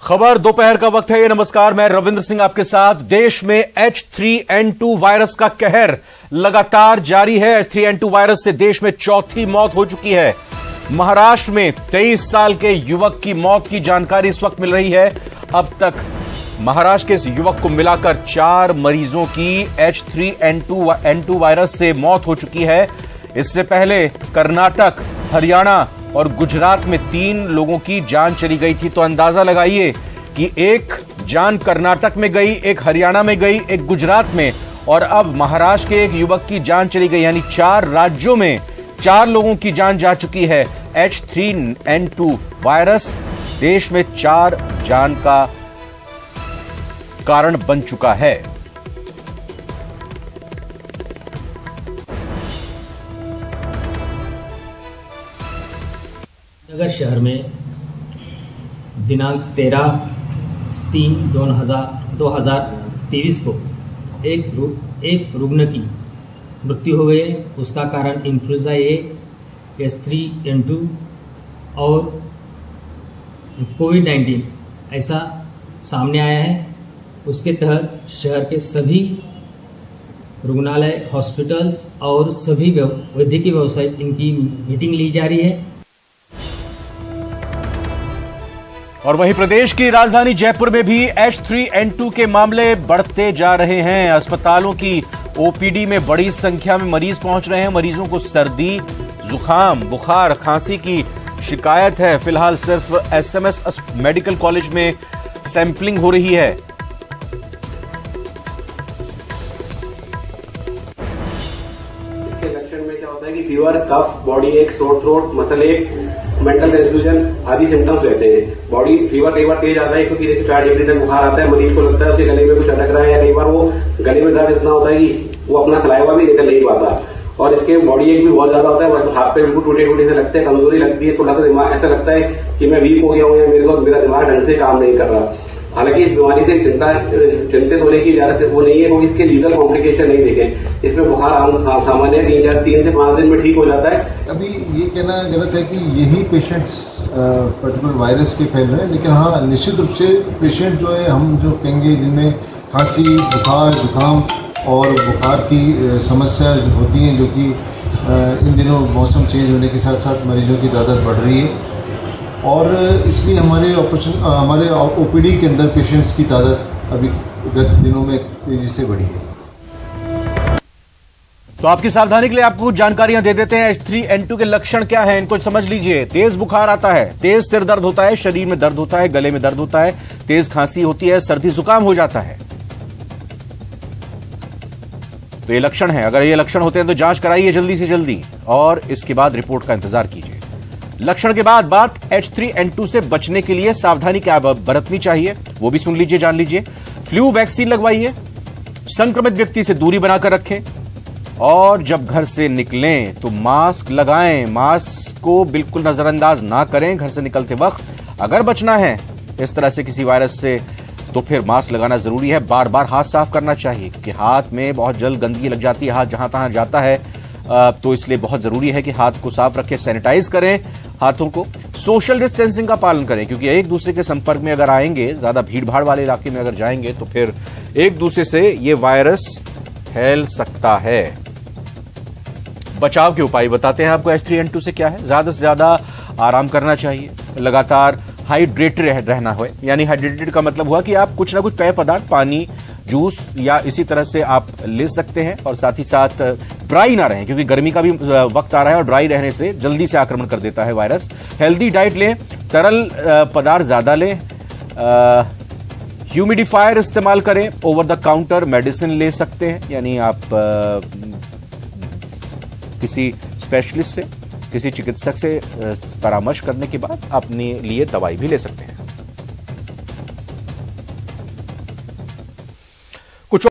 खबर दोपहर का वक्त है। ये नमस्कार, मैं रविंद्र सिंह आपके साथ। देश में H3N2 वायरस का कहर लगातार जारी है। H3N2 वायरस से देश में चौथी मौत हो चुकी है। महाराष्ट्र में 23 साल के युवक की मौत की जानकारी इस वक्त मिल रही है। अब तक महाराष्ट्र के इस युवक को मिलाकर 4 मरीजों की H3N2 वायरस से मौत हो चुकी है। इससे पहले कर्नाटक, हरियाणा और गुजरात में 3 लोगों की जान चली गई थी। तो अंदाजा लगाइए कि एक जान कर्नाटक में गई, एक हरियाणा में गई, एक गुजरात में, और अब महाराष्ट्र के एक युवक की जान चली गई। यानी 4 राज्यों में 4 लोगों की जान जा चुकी है। H3N2 वायरस देश में 4 जान का कारण बन चुका है। नगर शहर में दिनांक 13/3/2023 को एक रुग्ण की मृत्यु हो गई है। उसका कारण इन्फ्लुएंजा ए, H3N2 और कोविड-19 ऐसा सामने आया है। उसके तहत शहर के सभी रुग्णालय, हॉस्पिटल्स और सभी वैद्यकीय व्यवसाय इनकी मीटिंग ली जा रही है। और वहीं प्रदेश की राजधानी जयपुर में भी H3N2 के मामले बढ़ते जा रहे हैं। अस्पतालों की ओपीडी में बड़ी संख्या में मरीज पहुंच रहे हैं। मरीजों को सर्दी, जुकाम, बुखार, खांसी की शिकायत है। फिलहाल सिर्फ SMS मेडिकल कॉलेज में सैंपलिंग हो रही है। इसके लक्षण में क्या होता है कि फीवर, कफ, बॉडी एक, सोर थ्रोट, मसल एक, मेंटल कंफ्यूजन आदि सिम्टम्स रहते हैं। बॉडी फीवर कई बार तेज आता है, 130 से 4 डिग्री तक बुखार आता है। मरीज को लगता है उसके गले में कुछ अटक रहा है, या कई बार वो गले में दर्द इतना होता है कि वो अपना सलाइवा भी निकल नहीं पाता। और इसके बॉडी एक भी बहुत ज्यादा होता है, बस हाथ पे बिल्कुल टूटे टूटे से लगते हैं, कमजोरी लगती है, थोड़ा सा दिमाग ऐसा लगता है कि मैं वीक हो गया हूँ या मेरा दिमाग ढंग से काम नहीं कर रहा। हालांकि इस बीमारी से चिंतित होने की इजाजत वो नहीं है, क्योंकि इसके लीगल कॉम्प्लिकेशन नहीं दिखे। इसमें बुखार सामान्य 3 से 5 दिन में ठीक हो जाता है। अभी ये कहना गलत है कि यही पेशेंट्स पर्टिकुलर वायरस के फैल रहे हैं, लेकिन हाँ, निश्चित रूप से पेशेंट जो है, हम जो कहेंगे जिनमें खांसी, बुखार, जुकाम और बुखार की समस्या होती है, जो कि इन दिनों मौसम चेंज होने के साथ साथ मरीजों की तादाद बढ़ रही है, और इसलिए हमारे ओपीडी के अंदर पेशेंट्स की तादाद अभी गत दिनों में तेजी से बढ़ी है। तो आपकी सावधानी के लिए आपको जानकारियां दे देते हैं। H3N2 के लक्षण क्या हैं, इनको समझ लीजिए। तेज बुखार आता है, तेज सिर दर्द होता है, शरीर में दर्द होता है, गले में दर्द होता है, तेज खांसी होती है, सर्दी जुकाम हो जाता है। तो ये लक्षण है। अगर ये लक्षण होते हैं तो जांच कराइए जल्दी से जल्दी, और इसके बाद रिपोर्ट का इंतजार कीजिए। लक्षण के बाद बात H3N2 से बचने के लिए सावधानी क्या बरतनी चाहिए, वो भी सुन लीजिए, जान लीजिए। फ्लू वैक्सीन लगवाइए, संक्रमित व्यक्ति से दूरी बनाकर रखें, और जब घर से निकलें तो मास्क लगाएं। मास्क को बिल्कुल नजरअंदाज ना करें घर से निकलते वक्त। अगर बचना है इस तरह से किसी वायरस से, तो फिर मास्क लगाना जरूरी है। बार बार हाथ साफ करना चाहिए, क्योंकि हाथ में बहुत जल्द गंदगी लग जाती है, हाथ जहां तहां जाता है। तो इसलिए बहुत जरूरी है कि हाथ को साफ रखें, सैनिटाइज करें हाथों को। सोशल डिस्टेंसिंग का पालन करें, क्योंकि एक दूसरे के संपर्क में अगर आएंगे, ज्यादा भीड़ भाड़ वाले इलाके में अगर जाएंगे, तो फिर एक दूसरे से ये वायरस फैल सकता है। बचाव के उपाय बताते हैं आपको H3N2 से क्या है। ज्यादा से ज्यादा आराम करना चाहिए, लगातार हाइड्रेटेड रहना हो। यानी हाइड्रेटेड का मतलब हुआ कि आप कुछ ना कुछ पेय पदार्थ, पानी, जूस या इसी तरह से आप ले सकते हैं, और साथ ही साथ ड्राई ना रहें, क्योंकि गर्मी का भी वक्त आ रहा है, और ड्राई रहने से जल्दी से आक्रमण कर देता है वायरस। हेल्दी डाइट लें, तरल पदार्थ ज्यादा लें, ह्यूमिडिफायर इस्तेमाल करें, ओवर द काउंटर मेडिसिन ले सकते हैं। यानी आप किसी स्पेशलिस्ट से, किसी चिकित्सक से परामर्श करने के बाद अपने लिए दवाई भी ले सकते हैं।